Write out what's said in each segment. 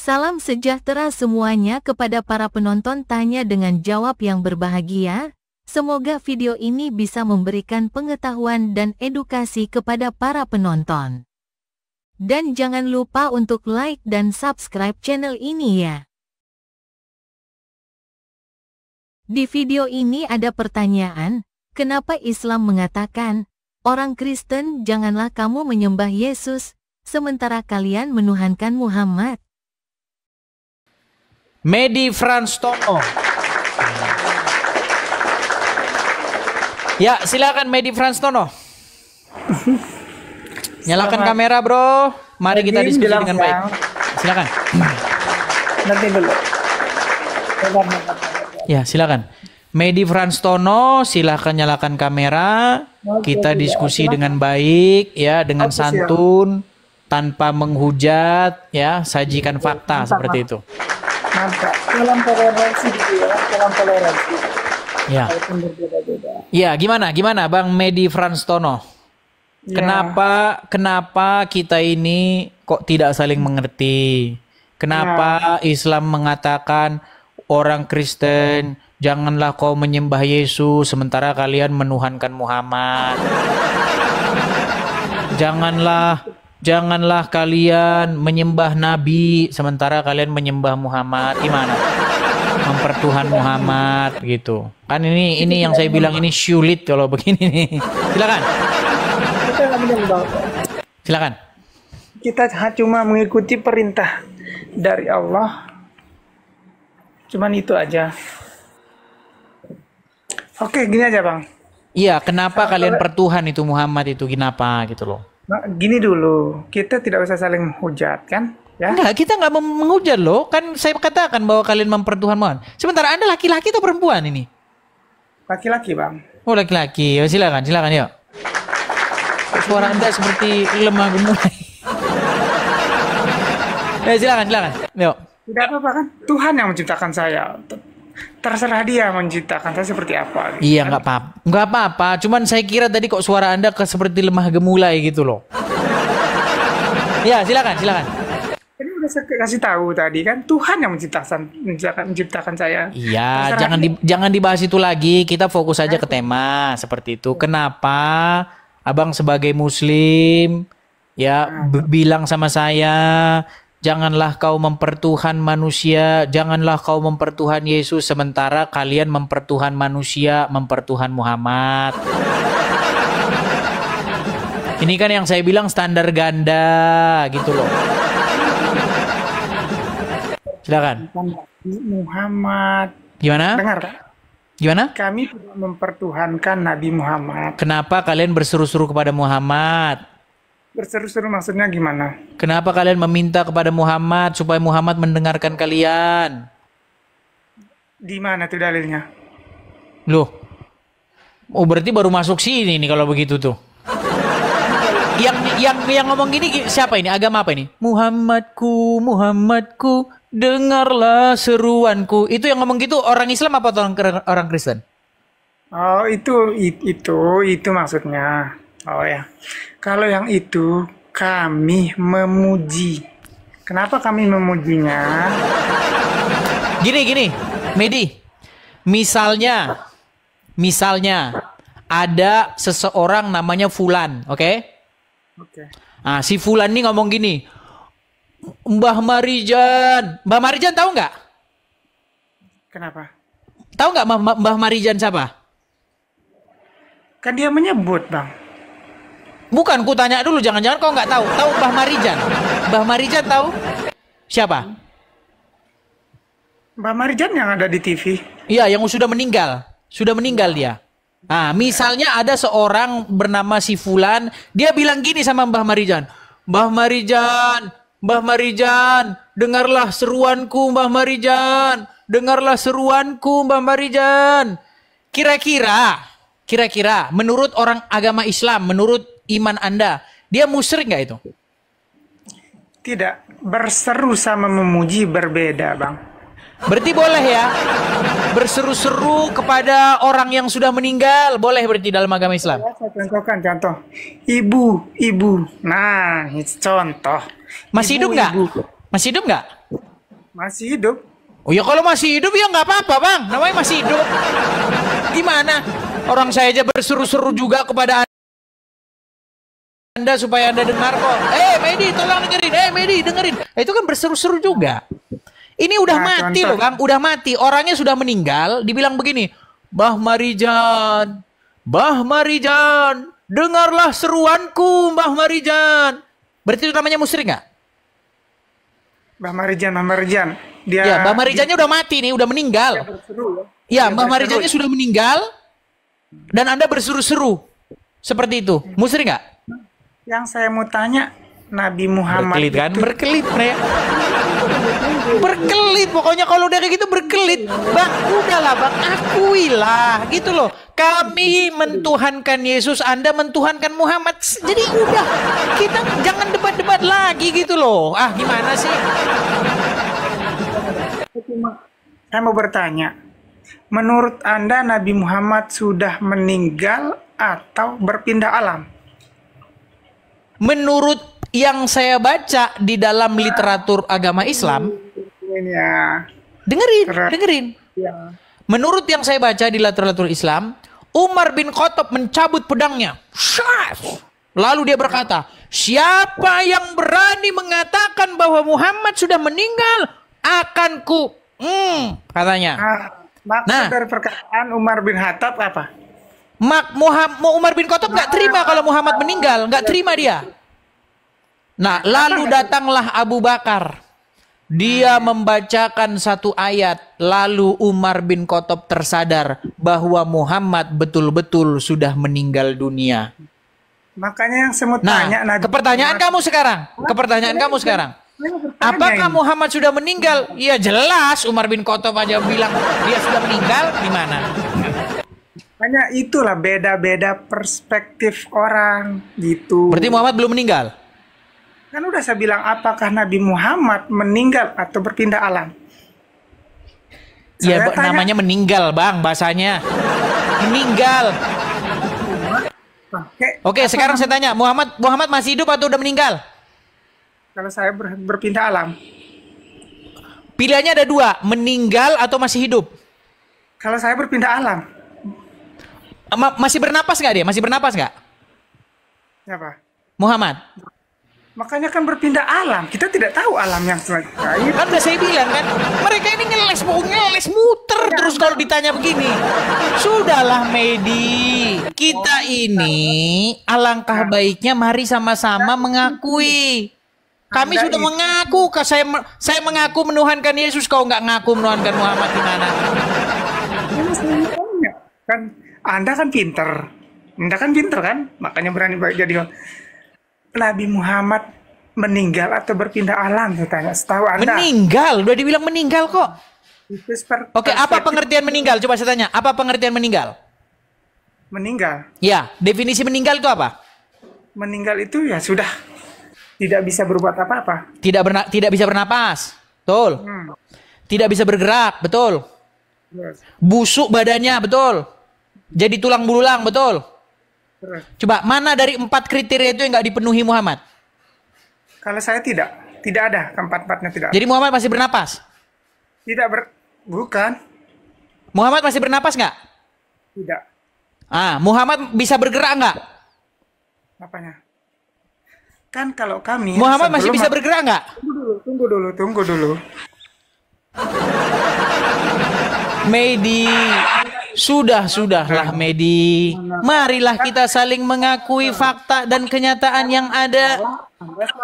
Salam sejahtera semuanya kepada para penonton tanya dengan jawab yang berbahagia. Semoga video ini bisa memberikan pengetahuan dan edukasi kepada para penonton. Dan jangan lupa untuk like dan subscribe channel ini ya. Di video ini ada pertanyaan, kenapa Islam mengatakan, orang Kristen janganlah kamu menyembah Yesus, sementara kalian menuhankan Muhammad? Medi Franstono. Ya, silakan Medi Franstono. Nyalakan kamera, bro. Mari kita diskusi dengan baik. Silakan. Nanti dulu. Ya, silakan. Medi Franstono, silakan nyalakan kamera. Kita diskusi dengan baik, ya, dengan santun, tanpa menghujat, ya, sajikan fakta seperti itu. Mantap. Dalam toleransi gitu ya, dalam toleransi. Ya. Walaupun berbeda-beda. Ya, gimana Bang Medi Franstono? Ya. Kenapa kita ini kok tidak saling mengerti? Kenapa Islam mengatakan orang Kristen janganlah kau menyembah Yesus sementara kalian menuhankan Muhammad? Janganlah kalian menyembah Nabi sementara kalian menyembah Muhammad. Gimana? Mempertuhan Muhammad gitu. Kan ini yang saya bilang ini sulit kalau begini nih. Silakan. Kita nggak menyembah. Silakan. Kita cuma mengikuti perintah dari Allah. Cuman itu aja. Oke, gini aja Bang. Iya, kenapa kalian pertuhan itu Muhammad itu? Kenapa gitu loh? Nah, gini dulu, kita tidak usah saling menghujat kan? Ya? Enggak, kita nggak menghujat loh. Kan saya katakan bahwa kalian mempertuhan Muhammad. Sementara Anda laki-laki atau perempuan ini? Laki-laki Bang. Oh, laki-laki. Oh, silakan yuk. Suara Anda seperti lemah gemulai. Silakan. Yuk. Tidak apa-apa kan? Tuhan yang menciptakan saya. Terserah dia menciptakan saya seperti apa. Gitu, Iya, kan? nggak apa-apa. Cuman saya kira tadi kok suara Anda seperti lemah gemulai gitu loh. Ya, silakan. Ini udah saya kasih tahu tadi kan Tuhan yang menciptakan saya. Iya, jangan dibahas itu lagi. Kita fokus aja ke tema seperti itu. Kenapa Abang sebagai Muslim ya bilang sama saya, janganlah kau mempertuhan manusia, janganlah kau mempertuhan Yesus sementara kalian mempertuhan manusia, mempertuhan Muhammad. Ini kan yang saya bilang standar ganda gitu loh. Silakan. Muhammad. Gimana? Dengar tak? Gimana? Kami tidak mempertuhankan Nabi Muhammad. Kenapa kalian berseru-seru kepada Muhammad? Berseru-seru maksudnya gimana? Kenapa kalian meminta kepada Muhammad supaya Muhammad mendengarkan kalian? Di mana tuh dalilnya? Loh. Oh, berarti baru masuk sini nih kalau begitu tuh. Yang ngomong gini siapa ini? Agama apa ini? Muhammadku, dengarlah seruanku. Itu yang ngomong gitu orang Islam apa orang Kristen? Oh, itu maksudnya. Oh ya. Kalau yang itu kami memuji. Kenapa kami memujinya? Gini, Medi. Misalnya ada seseorang namanya Fulan, oke? Oke. Nah, si Fulan nih ngomong gini, Mbah Marijan tahu nggak? Kenapa? Tahu nggak Mbah Marijan siapa? Kan dia menyebut, Bang. Bukan, ku tanya dulu, jangan-jangan kau nggak tahu. Tahu Mbah Marijan? Mbah Marijan tahu? Siapa? Mbah Marijan yang ada di TV. Iya, yang sudah meninggal. Sudah meninggal dia. Nah, misalnya ada seorang bernama si Fulan, dia bilang gini sama Mbah Marijan. Mbah Marijan, dengarlah seruanku Mbah Marijan. Dengarlah seruanku Mbah Marijan. Kira-kira menurut orang agama Islam, menurut iman Anda, dia musyrik nggak itu? Tidak, berseru sama memuji berbeda, Bang. Berarti boleh ya berseru-seru kepada orang yang sudah meninggal, boleh berarti dalam agama Islam. Saya contohkan contoh. Ibu. Nah, itu contoh. Masih hidup nggak? Masih hidup nggak? Masih hidup. Oh ya kalau masih hidup ya nggak apa-apa bang, namanya masih hidup. Gimana? Orang saya aja berseru-seru juga kepada Anda supaya Anda dengar kok. Medi tolong dengerin, Medi dengerin. Itu kan berseru-seru juga. Ini udah mati loh bang, udah mati. Orangnya sudah meninggal, dibilang begini, Mbah Marijan, dengarlah seruanku Mbah Marijan. Berarti itu namanya musyrik nggak? Mbah Marijan. Dia, ya, Mbah Marijannya udah mati nih, udah meninggal. Ya, Mbah Marijannya sudah meninggal dan Anda berseru-seru seperti itu. Musyrik nggak? Yang saya mau tanya, Nabi Muhammad berkelit kan? itu... Berkelit, ya. Berkelit, pokoknya kalau udah kayak gitu berkelit. Bang, udahlah bang, akuilah gitu loh. Kami mentuhankan Yesus, Anda mentuhankan Muhammad. Jadi udah, kita jangan debat-debat lagi gitu loh. Ah, gimana sih? Saya mau bertanya, menurut Anda Nabi Muhammad sudah meninggal atau berpindah alam? Menurut yang saya baca di dalam literatur agama Islam, Ya. dengerin. Ya. Menurut yang saya baca di literatur Islam, Umar bin Khattab mencabut pedangnya. Lalu dia berkata, siapa yang berani mengatakan bahwa Muhammad sudah meninggal, akan katanya. Maksud dari perkataan Umar bin Khattab apa? Umar bin Khattab nggak terima kalau Muhammad meninggal, nggak terima dia. Nah, lalu datanglah Abu Bakar. Dia membacakan satu ayat, lalu Umar bin Khattab tersadar bahwa Muhammad betul-betul sudah meninggal dunia. Makanya yang saya mau tanya, kepertanyaan kamu sekarang. Apakah Muhammad sudah meninggal? Ya jelas, Umar bin Khattab aja bilang dia sudah meninggal. Gimana? Hanya itulah beda-beda perspektif orang gitu. Berarti Muhammad belum meninggal? Kan udah saya bilang, apakah Nabi Muhammad meninggal atau berpindah alam? Ya namanya meninggal bang, bahasanya meninggal. Oke, sekarang saya tanya, Muhammad masih hidup atau udah meninggal? Kalau saya berpindah alam. Pilihannya ada dua, meninggal atau masih hidup. Kalau saya berpindah alam. Masih bernapas nggak dia? Masih bernapas nggak? Siapa? Muhammad. Makanya kan berpindah alam. Kita tidak tahu alam yang selanjutnya. Kan udah saya bilang kan, mereka ini ngeles muter terus kalau ditanya begini. Sudahlah Medi, kita ini alangkah baiknya mari sama-sama mengakui. Kami sudah mengaku, saya mengaku menuhankan Yesus, kau nggak ngaku menuhankan Muhammad, gimana? Kan Anda kan pinter. Kan? Makanya berani jadi Nabi Muhammad meninggal atau berpindah alam, saya tanya. Setahu Anda. Meninggal, udah dibilang meninggal kok. Oke, apa pengertian meninggal? Coba saya tanya, apa pengertian meninggal? Meninggal? Ya, definisi meninggal itu apa? Meninggal itu ya sudah tidak bisa berbuat apa-apa. Tidak bisa bernapas, betul. Tidak bisa bergerak, betul. Busuk badannya, betul. Jadi tulang belulang, betul. Coba, mana dari 4 kriteria itu yang nggak dipenuhi Muhammad? Kalau saya tidak ada, keempat-empatnya tidak. Jadi Muhammad masih bernapas? Bukan. Muhammad masih bernapas nggak? Tidak. Muhammad bisa bergerak nggak? Apanya? Kan kalau kami... Muhammad masih bisa bergerak nggak? Tunggu dulu. Medi, sudahlah Medi. Marilah kita saling mengakui fakta dan kenyataan yang ada.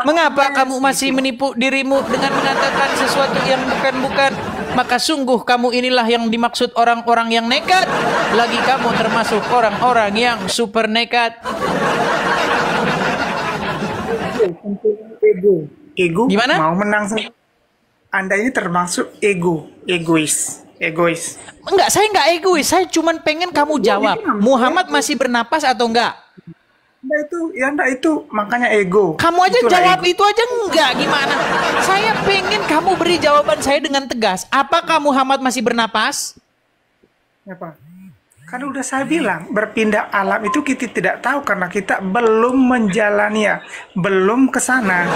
Mengapa kamu masih menipu dirimu dengan mengatakan sesuatu yang bukan-bukan? Maka sungguh kamu inilah yang dimaksud orang-orang yang nekat. Lagi kamu termasuk orang-orang yang super nekat. Ego. Gimana? Mau menang. Anda ini termasuk egois. Enggak, saya enggak egois. Saya cuma pengen kamu jawab. Muhammad masih bernapas atau enggak? Anda itu makanya ego. Kamu aja itulah jawab ego. Itu aja enggak, gimana? Saya pengen kamu beri jawaban saya dengan tegas. Apakah Muhammad masih bernapas? Apa? Kan udah saya bilang, berpindah alam itu kita tidak tahu karena kita belum menjalaninya, belum ke sana.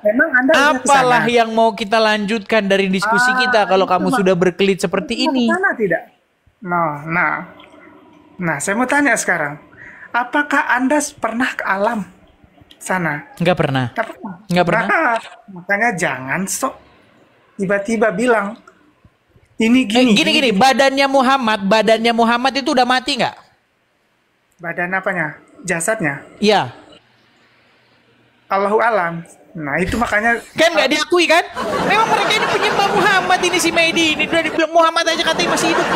Memang Anda udah ke Apalah sana? yang mau kita lanjutkan dari diskusi kita kalau kamu Itu, sudah berkelit seperti Pernah ke ini? sana tidak? Nah, saya mau tanya sekarang. Apakah Anda pernah ke alam sana? Enggak pernah. Tak pernah. Enggak pernah. Nah, makanya jangan sok tiba-tiba bilang ini Gini, badannya Muhammad itu udah mati nggak? badan apanya? Jasadnya? Iya. Allahu alam. Nah, itu makanya Kan nggak diakui kan? Memang mereka ini penyembah Muhammad ini si Medi ini udah dibilang Muhammad aja katanya masih hidup.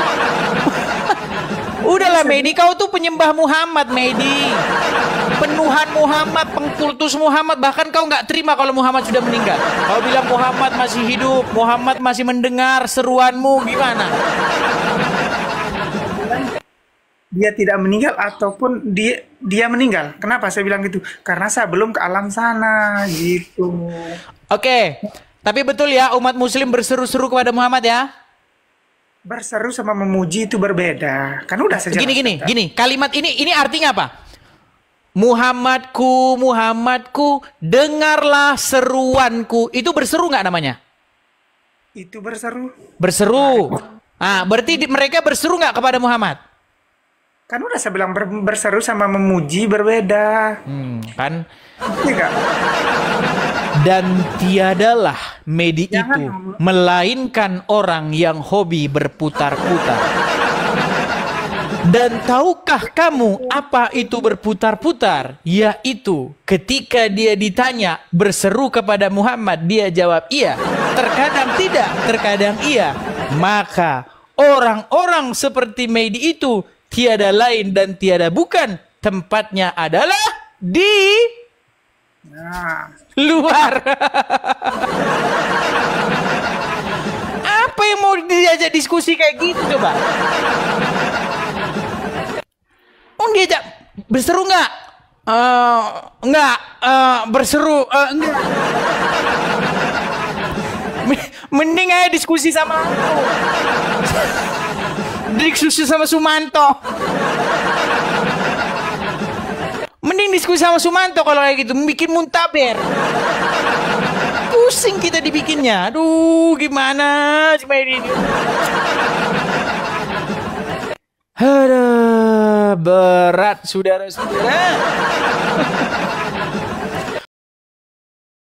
Udahlah Medi, kau tuh penyembah Muhammad Medi. Penuhan Muhammad, pengkultus Muhammad, bahkan kau nggak terima kalau Muhammad sudah meninggal. Kau bilang Muhammad masih hidup, Muhammad masih mendengar seruanmu, gimana? dia tidak meninggal ataupun dia meninggal. Kenapa saya bilang gitu? Karena saya belum ke alam sana gitu. Oke, tapi betul ya umat muslim berseru-seru kepada Muhammad ya? Berseru sama memuji itu berbeda. Kan udah saya jelaskan. Gini, kalimat ini artinya apa? Muhammadku, dengarlah seruanku. Itu berseru nggak namanya? Itu berseru. Berseru. Ah, berarti mereka berseru nggak kepada Muhammad? Kan udah saya bilang berseru sama memuji berbeda. Kan? Iya nggak? Dan tiadalah Medi itu melainkan orang yang hobi berputar-putar. Dan tahukah kamu apa itu berputar-putar? Yaitu ketika dia ditanya berseru kepada Muhammad, dia jawab iya. Terkadang tidak, terkadang iya. Maka orang-orang seperti Medi itu tiada lain dan tiada bukan, tempatnya adalah di Nah, luar. Apa yang mau diajak diskusi kayak gitu coba? Diajak berseru nggak? Nggak. Berseru enggak. Mending aja diskusi sama aku. Diskusi sama Sumanto. Mending diskusi sama Sumanto kalau kayak gitu, bikin muntaber. Pusing kita dibikinnya. Aduh, gimana sih ini? Aduh, berat saudara-saudara.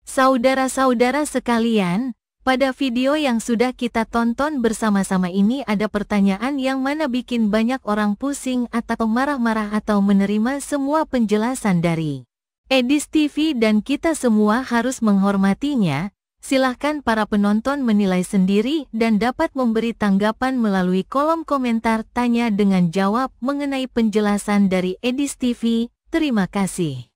Saudara-saudara sekalian, pada video yang sudah kita tonton bersama-sama ini ada pertanyaan yang mana bikin banyak orang pusing atau marah-marah atau menerima semua penjelasan dari Edis TV dan kita semua harus menghormatinya. Silahkan para penonton menilai sendiri dan dapat memberi tanggapan melalui kolom komentar tanya dengan jawab mengenai penjelasan dari Edis TV. Terima kasih.